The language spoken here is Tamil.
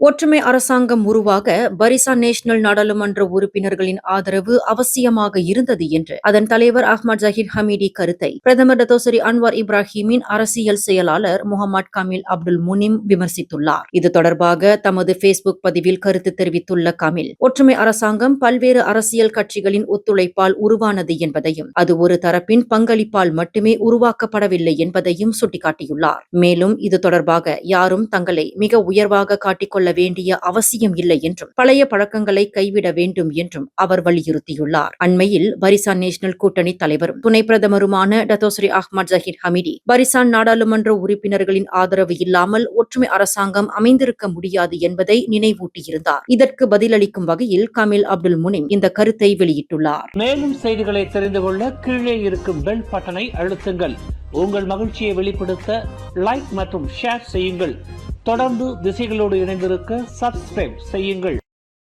ஒற்றுமை அரசாங்கம் உருவாக பரிசா நேஷனல் நாடாளுமன்ற உறுப்பினர்களின் ஆதரவு அவசியமாக இருந்தது என்று அதன் தலைவர் அஹ்மத் ஜஹீர் ஹமீடி கருத்தை பிரதமர் டத்தோசரி அன்வார் இப்ராஹிமின் அரசியல் செயலாளர் முகமது கமில் அப்துல் முனிம் விமர்சித்துள்ளார். இது தொடர்பாக தமது பேஸ்புக் பதிவில் கருத்து தெரிவித்துள்ள கமில், ஒற்றுமை அரசாங்கம் பல்வேறு அரசியல் கட்சிகளின் ஒத்துழைப்பால் உருவானது என்பதையும் அது ஒரு தரப்பின் பங்களிப்பால் மட்டுமே உருவாக்கப்படவில்லை என்பதையும் சுட்டிக்காட்டியுள்ளார். மேலும் இது தொடர்பாக யாரும் தங்களை மிக உயர்வாக காட்டிக்கொள்ள வேண்டிய அவசியம் இல்லை என்றும் பழைய பழக்கங்களை கைவிட வேண்டும் என்றும் அவர் வலியுறுத்தியுள்ளார். அண்மையில் பரிசான் நேஷனல் கூட்டணி தலைவரும் துணை பிரதமருமான டத்தோஸ்ரீ அஹ்மத் ஜஹீர் ஹமீடி பரிசான் நாடாளுமன்ற உறுப்பினர்களின் ஆதரவு இல்லாமல் ஒற்றுமை அரசாங்கம் அமைந்திருக்க முடியாது என்பதை நினைவூட்டியிருந்தார். இதற்கு பதிலளிக்கும் வகையில் கமில் அப்துல் முனிம் இந்த கருத்தை வெளியிட்டுள்ளார். மேலும் செய்திகளை தெரிந்து கொள்ள கீழே இருக்கும் பெல் பட்டனை அழுத்துங்கள். உங்கள் மகிழ்ச்சியை வெளிப்படுத்த லைக் மற்றும் ஷேர் செய்யுங்கள். தொடர்ந்து திசைகளோடு இணைந்திருக்க சப்ஸ்கிரைப் செய்யுங்கள்.